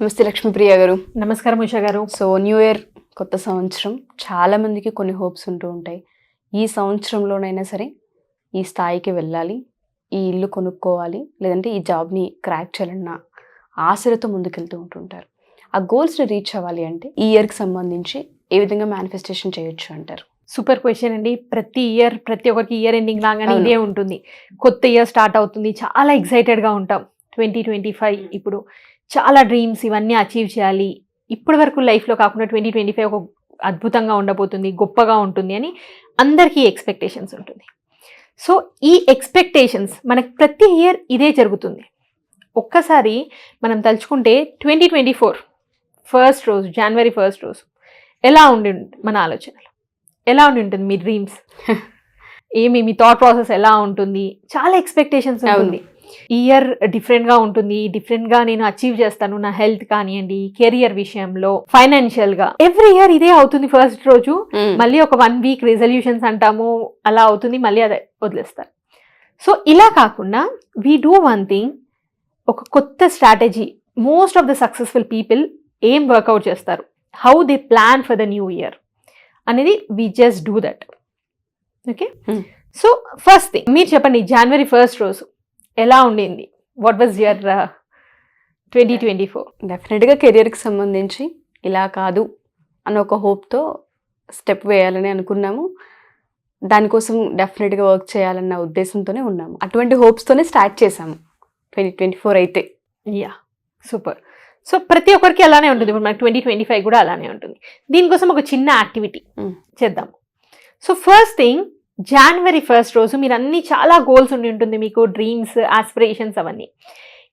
నమస్తే లక్ష్మీప్రియ గారు. నమస్కారం ఉషా గారు. సో న్యూ ఇయర్, కొత్త సంవత్సరం, చాలా మందికి కొన్ని హోప్స్ ఉంటూ ఉంటాయి. ఈ సంవత్సరంలోనైనా సరే ఈ స్థాయికి వెళ్ళాలి, ఈ ఇల్లు కొనుక్కోవాలి, లేదంటే ఈ జాబ్ని క్రాక్ చేయాలన్న ఆశలతో ముందుకెళ్తూ ఉంటుంటారు. ఆ గోల్స్ని రీచ్ అవ్వాలి అంటే ఈ ఇయర్కి సంబంధించి ఏ విధంగా మేనిఫెస్టేషన్ చేయొచ్చు అంటారు? సూపర్ క్వశ్చన్ అండి. ప్రతి ఒక్కరికి ఇయర్ ఎండింగ్ లాగానే ఇదే ఉంటుంది. కొత్త ఇయర్ స్టార్ట్ అవుతుంది, చాలా ఎక్సైటెడ్గా ఉంటాం. 2025 ఇప్పుడు చాలా డ్రీమ్స్ ఇవన్నీ అచీవ్ చేయాలి. ఇప్పటి వరకు లైఫ్లో కాకుండా 2025 ఒక అద్భుతంగా ఉండబోతుంది, గొప్పగా ఉంటుంది అని అందరికీ ఎక్స్పెక్టేషన్స్ ఉంటుంది. సో ఈ ఎక్స్పెక్టేషన్స్ మనకు ప్రతి ఇయర్ ఇదే జరుగుతుంది. ఒక్కసారి మనం తలుచుకుంటే 2024 ఫస్ట్ రోజు, జనవరి 1 రోజు ఎలా ఉండి మన ఆలోచనలు ఎలా ఉండి ఉంటుంది, మీ డ్రీమ్స్ మీ థాట్ ప్రాసెస్ ఎలా ఉంటుంది? చాలా ఎక్స్పెక్టేషన్స్ ఉంటుంది. ఈ ఇయర్ డిఫరెంట్గా ఉంటుంది, డిఫరెంట్గా నేను అచీవ్ చేస్తాను, నా హెల్త్ కానివ్వండి, కెరియర్ విషయంలో, ఫైనాన్షియల్గా. ఎవ్రీ ఇయర్ ఇదే అవుతుంది. ఫస్ట్ రోజు మళ్ళీ ఒక 1 వీక్ రిజల్యూషన్స్ అంటాము, అలా అవుతుంది, మళ్ళీ అదే వదిలేస్తారు. సో ఇలా కాకుండా వీ డూ వన్ థింగ్, ఒక కొత్త strategy. Most of the successful people ఏం వర్కౌట్ చేస్తారు, how they plan for the new year అనేది we just do that. Okay, so first thing మీరు చెప్పండి, జనవరి 1 రోజు ఎలా ఉండింది? What was your 2024? డెఫినెట్గా కెరియర్కి సంబంధించి ఇలా కాదు అన్న ఒక హోప్తో స్టెప్ వేయాలని అనుకున్నాము. దానికోసం డెఫినెట్గా వర్క్ చేయాలన్న ఉద్దేశంతోనే ఉన్నాము. అటువంటి హోప్స్తోనే స్టార్ట్ చేసాము 2024 అయితే. Yeah, super. సో ప్రతి ఒక్కరికి అలానే ఉంటుంది. ఇప్పుడు మనకి 2025 కూడా అలానే ఉంటుంది. దీనికోసం ఒక చిన్న యాక్టివిటీ చేద్దాము. సో ఫస్ట్ థింగ్, జనవరి 1 రోజు మీరు అన్ని చాలా గోల్స్ ఉండి ఉంటుంది, మీకు డ్రీమ్స్, ఆస్పిరేషన్స్ అవన్నీ.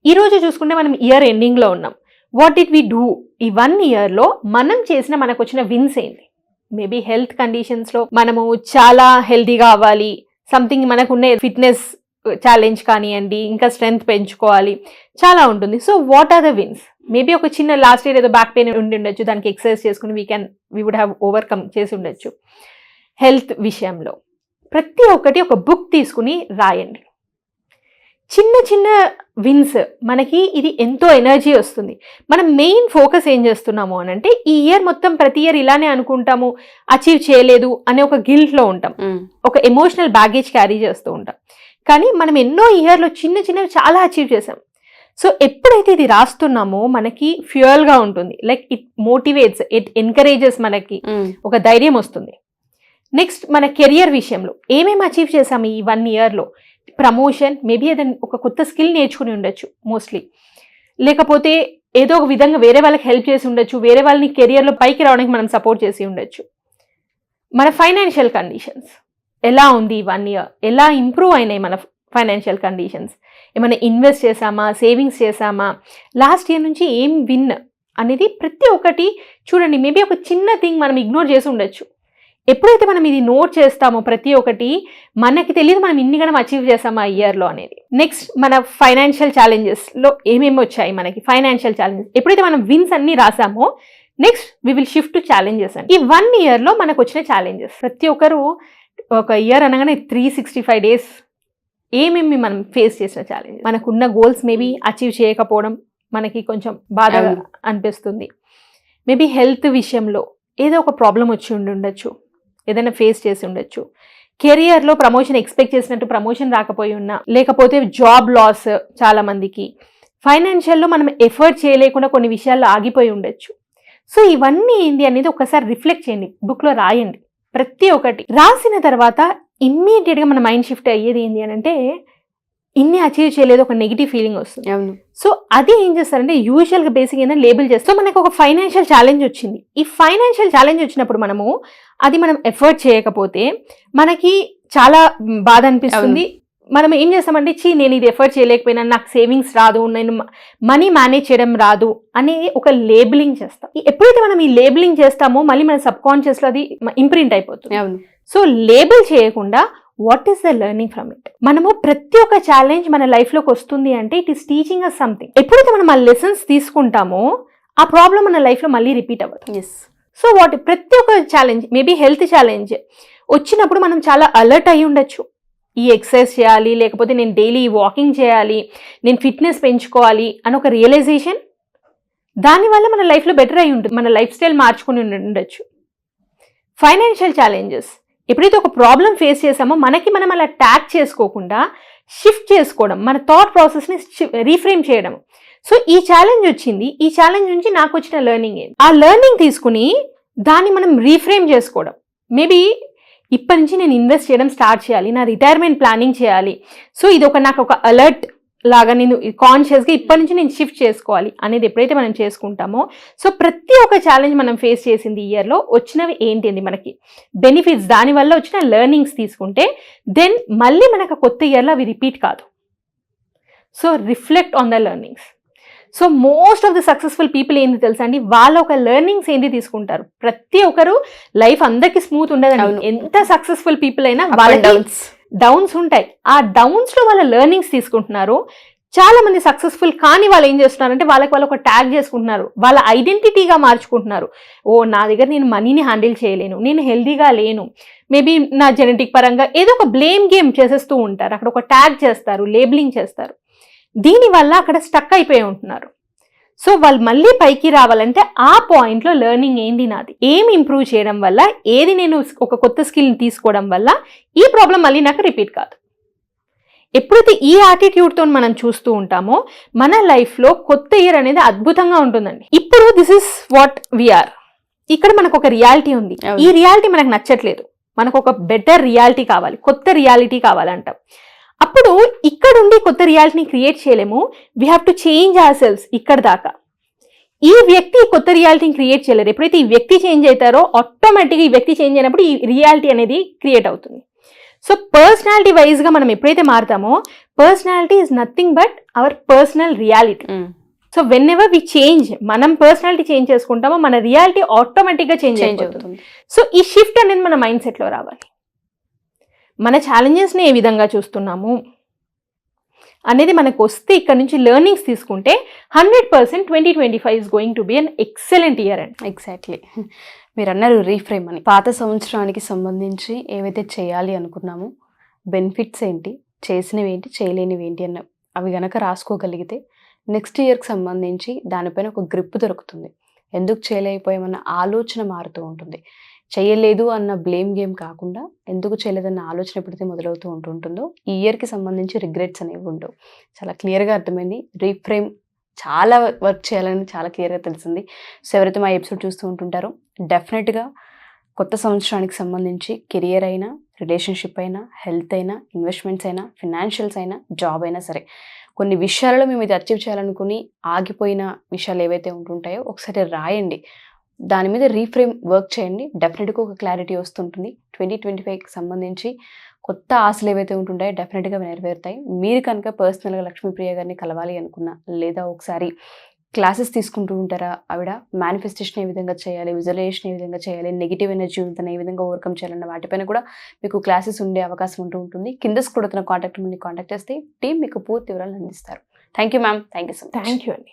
ఈరోజు చూసుకుంటే మనం ఇయర్ ఎండింగ్లో ఉన్నాం. What did we do? ఈ 1 ఇయర్లో మనం చేసిన, మనకు వచ్చిన విన్స్ ఏంటి? మేబీ హెల్త్ కండిషన్స్లో మనము చాలా హెల్తీగా అవ్వాలి, సంథింగ్ మనకున్న ఫిట్నెస్ ఛాలెంజ్ కానివ్వండి, ఇంకా స్ట్రెంగ్త్ పెంచుకోవాలి, చాలా ఉంటుంది. So what are the wins? Maybe ఒక చిన్న లాస్ట్ ఇయర్ ఏదో బ్యాక్ పెయిన్ ఉండి ఉండొచ్చు, దానికి ఎక్సర్సైజ్ చేసుకుని వీ వుడ్ హ్యావ్ ఓవర్కమ్ చేసి ఉండొచ్చు. హెల్త్ విషయంలో ప్రతి ఒక్కటి ఒక బుక్ తీసుకుని రాయండి. చిన్న చిన్న విన్స్, మనకి ఇది ఎంతో ఎనర్జీ వస్తుంది. మనం మెయిన్ ఫోకస్ ఏం చేస్తున్నాము అని అంటే, ఈ ఇయర్ మొత్తం ప్రతి ఇయర్ ఇలానే అనుకుంటాము, అచీవ్ చేయలేదు అనే ఒక గిల్ట్లో ఉంటాం, ఒక ఎమోషనల్ బ్యాగేజ్ క్యారీ చేస్తూ ఉంటాం. కానీ మనం ఎన్నో ఇయర్లో చిన్న చిన్నవి చాలా అచీవ్ చేసాం. సో ఎప్పుడైతే ఇది రాస్తున్నామో మనకి ఫ్యూయల్గా ఉంటుంది, like it motivates, it encourages, మనకి ఒక ధైర్యం వస్తుంది. నెక్స్ట్, మన కెరియర్ విషయంలో ఏమేమి అచీవ్ చేసాము ఈ 1 ఇయర్లో? ప్రమోషన్, మేబీ ఏదైనా ఒక కొత్త స్కిల్ నేర్చుకుని ఉండొచ్చు మోస్ట్లీ, లేకపోతే ఏదో ఒక విధంగా వేరే వాళ్ళకి హెల్ప్ చేసి ఉండొచ్చు, వేరే వాళ్ళని కెరియర్లో పైకి రావడానికి మనం సపోర్ట్ చేసి ఉండొచ్చు. మన ఫైనాన్షియల్ కండిషన్స్ ఎలా ఉంది ఈ 1 ఇయర్? ఎలా ఇంప్రూవ్ అయినాయి మన ఫైనాన్షియల్ కండిషన్స్? ఏమైనా ఇన్వెస్ట్ చేసామా, సేవింగ్స్ చేసామా, లాస్ట్ ఇయర్ నుంచి ఏం విన్ అనేది ప్రతి ఒక్కటి చూడండి. మేబీ ఒక చిన్న థింగ్ మనం ఇగ్నోర్ చేసి ఉండొచ్చు. ఎప్పుడైతే మనం ఇది నోట్ చేస్తామో ప్రతి ఒక్కటి, మనకి తెలియదు మనం ఇన్ని గణం అచీవ్ చేసామా ఈ ఇయర్లో అనేది. నెక్స్ట్, మన ఫైనాన్షియల్ ఛాలెంజెస్లో ఏమేమి వచ్చాయి మనకి ఫైనాన్షియల్ ఛాలెంజెస్. ఎప్పుడైతే మనం విన్స్ అన్ని రాసామో, next we will shift to challenges. అండి ఈ 1 ఇయర్లో మనకు వచ్చిన ఛాలెంజెస్, ప్రతి ఒక్కరు ఒక ఇయర్ అనగానే 365 డేస్ ఏమేమి మనం ఫేస్ చేసిన ఛాలెంజెస్, మనకున్న గోల్స్ మేబీ అచీవ్ చేయకపోవడం మనకి కొంచెం బాధగా అనిపిస్తుంది. మేబీ హెల్త్ విషయంలో ఏదో ఒక ప్రాబ్లం వచ్చి ఉండొచ్చు, ఏదైనా ఫేస్ చేసి ఉండొచ్చు. కెరియర్లో ప్రమోషన్ ఎక్స్పెక్ట్ చేసినట్టు ప్రమోషన్ రాకపోయి ఉన్నా, లేకపోతే జాబ్ లాస్ చాలా మందికి. ఫైనాన్షియల్లో మనం ఎఫర్ట్ చేయలేకుండా కొన్ని విషయాల్లో ఆగిపోయి ఉండొచ్చు. సో ఇవన్నీ ఏంటి అనేది ఒకసారి రిఫ్లెక్ట్ చేయండి, బుక్లో రాయండి. ప్రతి ఒక్కటి రాసిన తర్వాత ఇమ్మీడియట్గా మన మైండ్ షిఫ్ట్ అయ్యేది ఏంటి అని అంటే, ఇన్ని అచీవ్ చేయలేదు, ఒక నెగిటివ్ ఫీలింగ్ వస్తుంది. సో అది ఏం చేస్తారంటే, యూజువల్గా బేసిక్ ఏదైనా లేబుల్ చేస్తే, మనకు ఒక ఫైనాన్షియల్ ఛాలెంజ్ వచ్చింది. ఈ ఫైనాన్షియల్ ఛాలెంజ్ వచ్చినప్పుడు మనం ఎఫర్ట్ చేయకపోతే మనకి చాలా బాధ అనిపిస్తుంది. మనం ఏం చేస్తామంటే, నేను ఇది ఎఫర్ట్ చేయలేకపోయినా, నాకు సేవింగ్స్ రాదు, నేను మనీ మేనేజ్ చేయడం రాదు అని ఒక లేబులింగ్ చేస్తాం. ఎప్పుడైతే మనం ఈ లేబులింగ్ చేస్తామో మళ్ళీ మన సబ్ కాన్షియస్లో అది ఇంప్రింట్ అయిపోతుంది. సో లేబుల్ చేయకుండా, what is the learning from it? మనము ప్రతి ఒక్క ఛాలెంజ్ మన లైఫ్లోకి వస్తుంది అంటే it is teaching us something. ఎప్పుడైతే మనం ఆ లెసన్స్ తీసుకుంటామో, ఆ ప్రాబ్లం మన లైఫ్లో మళ్ళీ రిపీట్ అవ్వదు. సో ప్రతి ఒక్క ఛాలెంజ్, మేబీ హెల్త్ ఛాలెంజ్ వచ్చినప్పుడు మనం చాలా అలర్ట్ అయి ఉండొచ్చు. ఈ ఎక్సర్సైజ్ చేయాలి, లేకపోతే నేను డైలీ వాకింగ్ చేయాలి, నేను ఫిట్నెస్ పెంచుకోవాలి అని ఒక రియలైజేషన్. దానివల్ల మన లైఫ్లో బెటర్ అయి ఉంటుంది, మన లైఫ్ స్టైల్ మార్చుకుని ఉండొచ్చు. ఫైనాన్షియల్ ఛాలెంజెస్, ఎప్పుడైతే ఒక ప్రాబ్లం ఫేస్ చేసామో మనకి మనం అలా ట్యాగ్ చేసుకోకుండా షిఫ్ట్ చేసుకోవడం, మన థాట్ ప్రాసెస్ని రీఫ్రేమ్ చేయడం. సో ఈ ఛాలెంజ్ వచ్చింది, ఈ ఛాలెంజ్ నుంచి నాకు వచ్చిన లెర్నింగ్ ఏంటి, ఆ లెర్నింగ్ తీసుకుని దాన్ని మనం రీఫ్రేమ్ చేసుకోవడం. మేబీ ఇప్పటి నుంచి నేను ఇన్వెస్ట్ చేయడం స్టార్ట్ చేయాలి, నా రిటైర్మెంట్ ప్లానింగ్ చేయాలి, సో ఇది నాకు ఒక అలర్ట్ లాగా నేను కాన్షియస్గా ఇప్పటి నుంచి నేను షిఫ్ట్ చేసుకోవాలి అనేది ఎప్పుడైతే మనం చేసుకుంటామో, సో ప్రతి ఒక్క ఛాలెంజ్ మనం ఫేస్ చేసింది ఈ ఇయర్లో వచ్చినవి ఏంటి మనకి బెనిఫిట్స్, దానివల్ల వచ్చిన లెర్నింగ్స్ తీసుకుంటే దెన్ మళ్ళీ మనకు కొత్త ఇయర్లో అవి రిపీట్ కాదు. So reflect on the learnings. So most of the successful people ఏంటి తెలుసా అండి, వాళ్ళ ఒక లెర్నింగ్స్ ఏంటి తీసుకుంటారు. ప్రతి ఒక్కరు లైఫ్ అందరికీ స్మూత్ ఉండదండి, ఎంత సక్సెస్ఫుల్ పీపుల్ అయినా వాళ్ళకి డౌన్స్ ఉంటాయి. ఆ డౌన్స్ లో వాళ్ళ లెర్నింగ్స్ తీసుకుంటున్నారు. చాలా మంది సక్సెస్ఫుల్ కానీ వాళ్ళు ఏం చేస్తున్నారంటే వాళ్ళు ఒక ట్యాగ్ చేసుకుంటున్నారు, వాళ్ళ ఐడెంటిటీగా మార్చుకుంటున్నారు. ఓ నా దగ్గర నేను మనీని హ్యాండిల్ చేయలేను, నేను హెల్దీగా లేను, మేబీ నా జెనెటిక్ పరంగా ఏదో ఒక బ్లేమ్ గేమ్ చేసేస్తూ ఉంటారు, అక్కడ ఒక ట్యాగ్ చేస్తారు, లేబులింగ్ చేస్తారు. దీనివల్ల అక్కడ స్టక్ అయిపోయి ఉంటున్నారు. సో వాళ్ళు మళ్ళీ పైకి రావాలంటే ఆ పాయింట్లో లెర్నింగ్ ఏంటి నాది, ఏమి ఇంప్రూవ్ చేయడం వల్ల, ఏది నేను ఒక కొత్త స్కిల్ని తీసుకోవడం వల్ల ఈ ప్రాబ్లం మళ్ళీ నాకు రిపీట్ కాదు. ఎప్పుడైతే ఈ యాటిట్యూడ్తో మనం చూస్తూ ఉంటామో మన లైఫ్లో కొత్త ఇయర్ అనేది అద్భుతంగా ఉంటుందండి. ఇప్పుడు దిస్ ఇస్ వాట్ వీఆర్, ఇక్కడ మనకు ఒక రియాలిటీ ఉంది, ఈ రియాలిటీ మనకు నచ్చట్లేదు, మనకు ఒక బెటర్ రియాలిటీ కావాలి, కొత్త రియాలిటీ కావాలంటాం. అప్పుడు ఇక్కడుండి కొత్త రియాలిటీని క్రియేట్ చేయలేము, we have to change our cells. ఇక్కడ దాకా ఈ వ్యక్తి కొత్త రియాలిటీని క్రియేట్ చేయలేరు. ఎప్పుడైతే ఈ వ్యక్తి చేంజ్ అవుతారో ఆటోమేటిక్గా ఈ వ్యక్తి చేంజ్ అయినప్పుడు ఈ రియాలిటీ అనేది క్రియేట్ అవుతుంది. సో పర్సనాలిటీ వైజ్గా మనం ఎప్పుడైతే మారుతామో, personality is nothing but our personal reality. So whenever we change, మనం పర్సనాలిటీ చేంజ్ చేసుకుంటామో మన రియాలిటీ ఆటోమేటిక్గా చేంజ్ అవుతుంది. సో ఈ షిఫ్ట్ అనేది మన మైండ్ సెట్లో రావాలి. మన ఛాలెంజెస్ని ఏ విధంగా చూస్తున్నాము అనేది మనకు వస్తే ఇక్కడ నుంచి లెర్నింగ్స్ తీసుకుంటే 100% 2025 is going to be an excellent year and. Exactly, మీరు అన్నారు రీఫ్రేమ్ అని. పాత సంవత్సరానికి సంబంధించి ఏవైతే చేయాలి అనుకున్నామో, బెనిఫిట్స్ ఏంటి, చేసినవి ఏంటి, చేయలేనివి ఏంటి అన్న అవి గనక రాసుకోగలిగితే నెక్స్ట్ ఇయర్కి సంబంధించి దానిపైన ఒక గ్రిప్ దొరుకుతుంది. ఎందుకు చేయలేకపోయామన్న ఆలోచన మారుతూ ఉంటుంది. చేయలేదు అన్న బ్లేమ్ గేమ్ కాకుండా ఎందుకు చేయలేదన్న ఆలోచన ఎప్పుడైతే మొదలవుతూ ఉంటుందో ఈ ఇయర్కి సంబంధించి రిగ్రెట్స్ అనేవి ఉండవు. చాలా క్లియర్గా అర్థమైంది. రీఫ్రేమ్ చాలా వర్క్ చేయాలని చాలా క్లియర్గా తెలిసింది. సో ఎవరైతే మా ఎపిసోడ్ చూస్తూ ఉంటుంటారో డెఫినెట్గా కొత్త సంవత్సరానికి సంబంధించి కెరియర్ అయినా, రిలేషన్షిప్ అయినా, హెల్త్ అయినా, ఇన్వెస్ట్మెంట్స్ అయినా, ఫినాన్షియల్స్ అయినా, జాబ్ అయినా సరే కొన్ని విషయాలలో మేము ఇది అచీవ్ చేయాలనుకుని ఆగిపోయిన విషయాలు ఏవైతే ఉంటుంటాయో ఒకసారి రాయండి, దాని మీద రీఫ్రేమ్ వర్క్ చేయండి. డెఫినెట్గా ఒక క్లారిటీ వస్తుంటుంది. 2025కి సంబంధించి కొత్త ఆశలు ఏవైతే ఉంటుంటాయో డెఫినెట్గా నెరవేరుతాయి. మీరు కనుక పర్సనల్గా లక్ష్మీప్రియ గారిని కలవాలి అనుకున్నా, లేదా ఒకసారి క్లాసెస్ తీసుకుంటూ ఉంటారా, ఆవిడ మేనిఫెస్టేషన్ ఏ విధంగా చేయాలి, విజువలైజేషన్ ఏ విధంగా చేయాలి, నెగిటివ్ ఎనర్జీ ఉందని ఏ విధంగా ఓవర్కమ్ చేయాలన్న వాటిపైన కూడా మీకు క్లాసెస్ ఉండే అవకాశం ఉంటుంది. కింద కూడా తన కాంటాక్ట్ చేస్తే టీం మీకు పూర్తి వివరాలు అందిస్తారు. Thank you ma'am. Thank you so much. Thank you అండి.